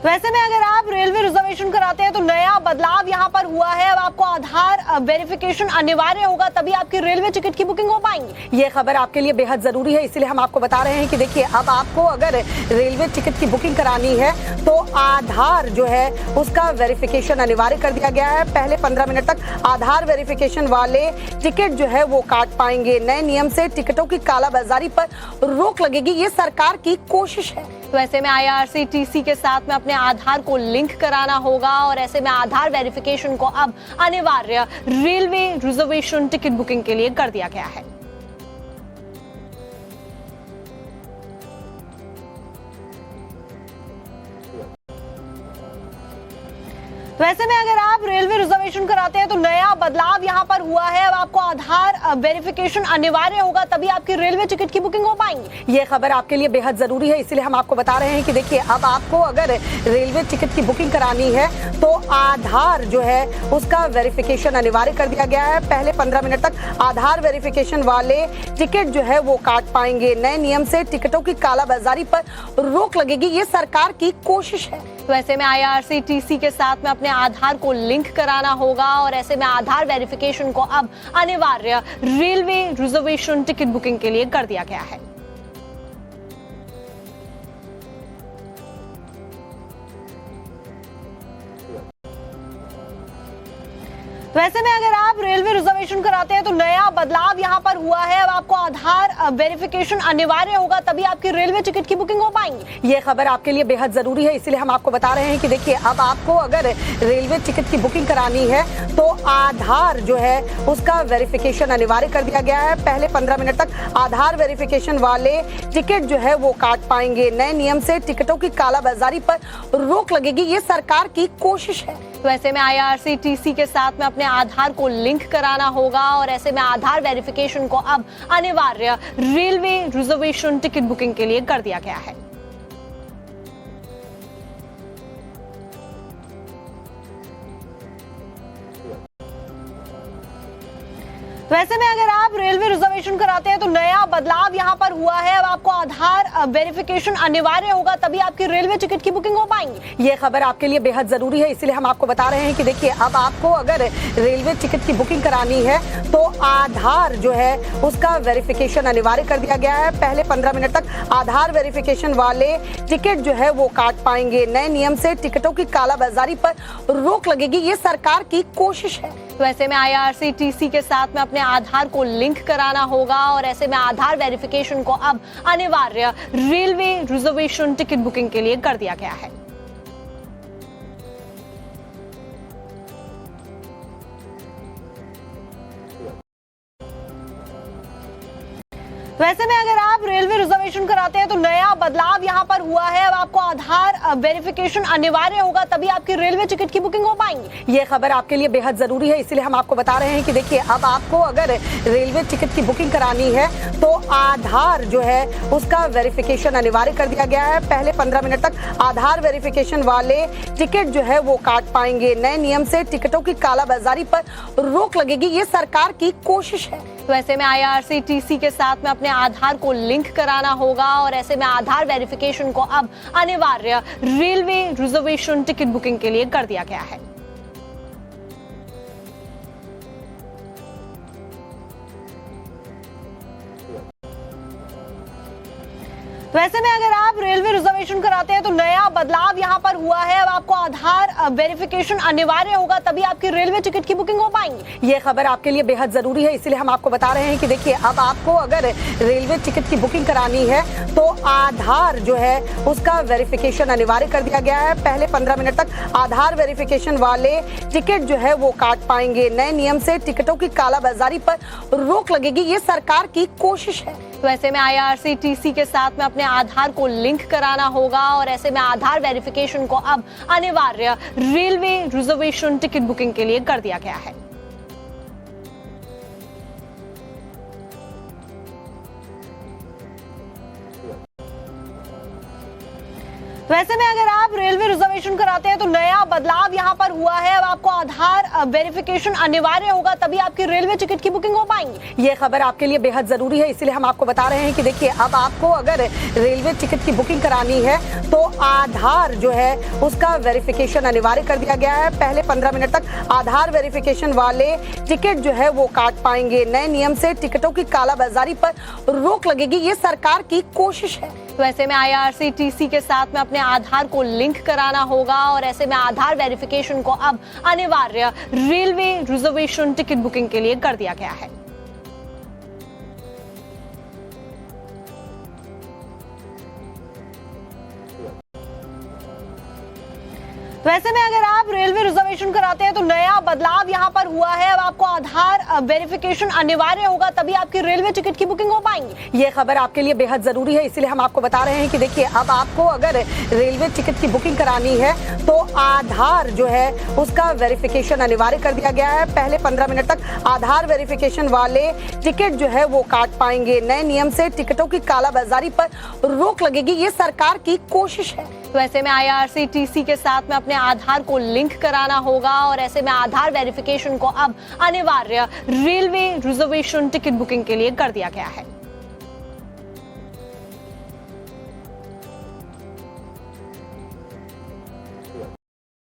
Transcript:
तो ऐसे में अगर आप रेलवे रिजर्वेशन कराते हैं तो नया बदलाव यहाँ पर हुआ है। अब आपको आधार वेरिफिकेशन अनिवार्य होगा, तभी आपकी रेलवे टिकट की बुकिंग हो पाएंगी। ये खबर आपके लिए बेहद जरूरी है, इसीलिए हम आपको बता रहे हैं कि देखिए अब आपको अगर रेलवे टिकट की बुकिंग करानी है तो आधार जो है उसका वेरिफिकेशन अनिवार्य कर दिया गया है। पहले 15 मिनट तक आधार वेरिफिकेशन वाले टिकट जो है वो काट पाएंगे। नए नियम से टिकटों की कालाबाजारी पर रोक लगेगी, ये सरकार की कोशिश है। तो ऐसे में IRCTC के साथ में अपने आधार को लिंक कराना होगा और ऐसे में आधार वेरिफिकेशन को अब अनिवार्य रेलवे रिजर्वेशन टिकट बुकिंग के लिए कर दिया गया है। तो ऐसे में अगर आप रेलवे रिजर्वेशन कराते हैं तो नया बदलाव यहाँ पर हुआ है। अब आपको आधार वेरिफिकेशन अनिवार्य होगा, तभी आपकी रेलवे टिकट की बुकिंग हो पाएंगी। ये खबर आपके लिए बेहद जरूरी है, इसीलिए हम आपको बता रहे हैं कि देखिए अब आपको अगर रेलवे टिकट की बुकिंग करानी है तो आधार जो है उसका वेरिफिकेशन अनिवार्य कर दिया गया है। पहले 15 मिनट तक आधार वेरिफिकेशन वाले टिकट जो है वो काट पाएंगे। नए नियम से टिकटों की कालाबाजारी पर रोक लगेगी, ये सरकार की कोशिश है। तो ऐसे में IRCTC के साथ में अपने आधार को लिंक कराना होगा और ऐसे में आधार वेरिफिकेशन को अब अनिवार्य रेलवे रिजर्वेशन टिकट बुकिंग के लिए कर दिया गया है। तो ऐसे में अगर आप रेलवे रिजर्वेशन कराते हैं तो नया बदलाव यहाँ पर हुआ है। अब आपको आधार वेरिफिकेशन अनिवार्य होगा, तभी आपकी रेलवे टिकट की बुकिंग हो पाएंगी। ये खबर आपके लिए बेहद जरूरी है, इसीलिए हम आपको बता रहे हैं कि देखिए अब आपको अगर रेलवे टिकट की बुकिंग करानी है तो आधार जो है उसका वेरिफिकेशन अनिवार्य कर दिया गया है। पहले 15 मिनट तक आधार वेरिफिकेशन वाले टिकट जो है वो काट पाएंगे। नए नियम से टिकटों की कालाबाजारी पर रोक लगेगी, ये सरकार की कोशिश है। तो ऐसे में IRCTC के साथ में अपने आधार को लिंक कराना होगा और ऐसे में आधार वेरिफिकेशन को अब अनिवार्य रेलवे रिजर्वेशन टिकट बुकिंग के लिए कर दिया गया है। तो ऐसे में अगर आप रेलवे रिजर्वेशन कराते हैं तो नया बदलाव यहाँ पर हुआ है। अब आपको आधार वेरिफिकेशन अनिवार्य होगा, तभी आपकी रेलवे टिकट की बुकिंग हो पाएंगी। ये खबर आपके लिए बेहद जरूरी है, इसीलिए हम आपको बता रहे हैं कि देखिए अब आपको अगर रेलवे टिकट की बुकिंग करानी है तो आधार जो है उसका वेरिफिकेशन अनिवार्य कर दिया गया है। पहले 15 मिनट तक आधार वेरिफिकेशन वाले टिकट जो है वो काट पाएंगे। नए नियम से टिकटों की कालाबाजारी पर रोक लगेगी, ये सरकार की कोशिश है। तो ऐसे में IRCTC के साथ में अपने आधार को लिंक कराना होगा और ऐसे में आधार वेरिफिकेशन को अब अनिवार्य रेलवे रिजर्वेशन टिकट बुकिंग के लिए कर दिया गया है। तो ऐसे में अगर आप रेलवे रिजर्वेशन कराते हैं तो नया बदलाव यहाँ पर हुआ है। अब आपको आधार वेरिफिकेशन अनिवार्य होगा, तभी आपकी रेलवे टिकट की बुकिंग हो पाएंगी। ये खबर आपके लिए बेहद जरूरी है, इसीलिए हम आपको बता रहे हैं कि देखिए अब आपको अगर रेलवे टिकट की बुकिंग करानी है तो आधार जो है उसका वेरिफिकेशन अनिवार्य कर दिया गया है। पहले 15 मिनट तक आधार वेरिफिकेशन वाले टिकट जो है वो काट पाएंगे। नए नियम से टिकटों की कालाबाजारी पर रोक लगेगी, ये सरकार की कोशिश है। तो ऐसे में IRCTC के साथ में अपने आधार को लिंक कराना होगा और ऐसे में आधार वेरिफिकेशन को अब अनिवार्य रेलवे रिजर्वेशन टिकट बुकिंग के लिए कर दिया गया है। तो ऐसे में अगर आप रेलवे रिजर्वेशन कराते हैं तो नया बदलाव यहाँ पर हुआ है। अब आपको आधार वेरिफिकेशन अनिवार्य होगा, तभी आपकी रेलवे टिकट की बुकिंग हो पाएंगी। ये खबर आपके लिए बेहद जरूरी है, इसीलिए हम आपको बता रहे हैं कि देखिए अब आपको अगर रेलवे टिकट की बुकिंग करानी है तो आधार जो है उसका वेरिफिकेशन अनिवार्य कर दिया गया है। पहले 15 मिनट तक आधार वेरिफिकेशन वाले टिकट जो है वो काट पाएंगे। नए नियम से टिकटों की कालाबाजारी पर रोक लगेगी, ये सरकार की कोशिश है। तो ऐसे में IRCTC के साथ में अपने आधार को लिंक कराना होगा और ऐसे में आधार वेरिफिकेशन को अब अनिवार्य रेलवे रिजर्वेशन टिकट बुकिंग के लिए कर दिया गया है। वैसे में अगर आप रेलवे रिजर्वेशन कराते हैं तो नया बदलाव यहाँ पर हुआ है। अब आपको आधार वेरिफिकेशन अनिवार्य होगा, तभी आपकी रेलवे टिकट की बुकिंग हो पाएंगी। ये खबर आपके लिए बेहद जरूरी है, इसलिए हम आपको बता रहे हैं कि देखिए अब आपको अगर रेलवे टिकट की बुकिंग करानी है तो आधार जो है उसका वेरिफिकेशन अनिवार्य कर दिया गया है। पहले 15 मिनट तक आधार वेरिफिकेशन वाले टिकट जो है वो काट पाएंगे। नए नियम से टिकटों की कालाबाजारी पर रोक लगेगी, ये सरकार की कोशिश है। तो ऐसे में IRCTC के साथ में अपने आधार को लिंक कराना होगा और ऐसे में आधार वेरिफिकेशन को अब अनिवार्य रेलवे रिजर्वेशन टिकट बुकिंग के लिए कर दिया गया है। तो ऐसे में अगर आप रेलवे रिजर्वेशन कराते हैं तो नया बदलाव यहाँ पर हुआ है। अब आपको आधार वेरिफिकेशन अनिवार्य होगा, तभी आपकी रेलवे टिकट की बुकिंग हो पाएंगी। ये खबर आपके लिए बेहद जरूरी है, इसलिए हम आपको बता रहे हैं कि देखिए अब आपको अगर रेलवे टिकट की बुकिंग करानी है तो आधार जो है उसका वेरिफिकेशन अनिवार्य कर दिया गया है। पहले 15 मिनट तक आधार वेरिफिकेशन वाले टिकट जो है वो काट पाएंगे। नए नियम से टिकटों की कालाबाजारी पर रोक लगेगी, ये सरकार की कोशिश है। तो ऐसे में IRCTC के साथ में अपने आधार को लिंक कराना होगा और ऐसे में आधार वेरिफिकेशन को अब अनिवार्य रेलवे रिजर्वेशन टिकट बुकिंग के लिए कर दिया गया है।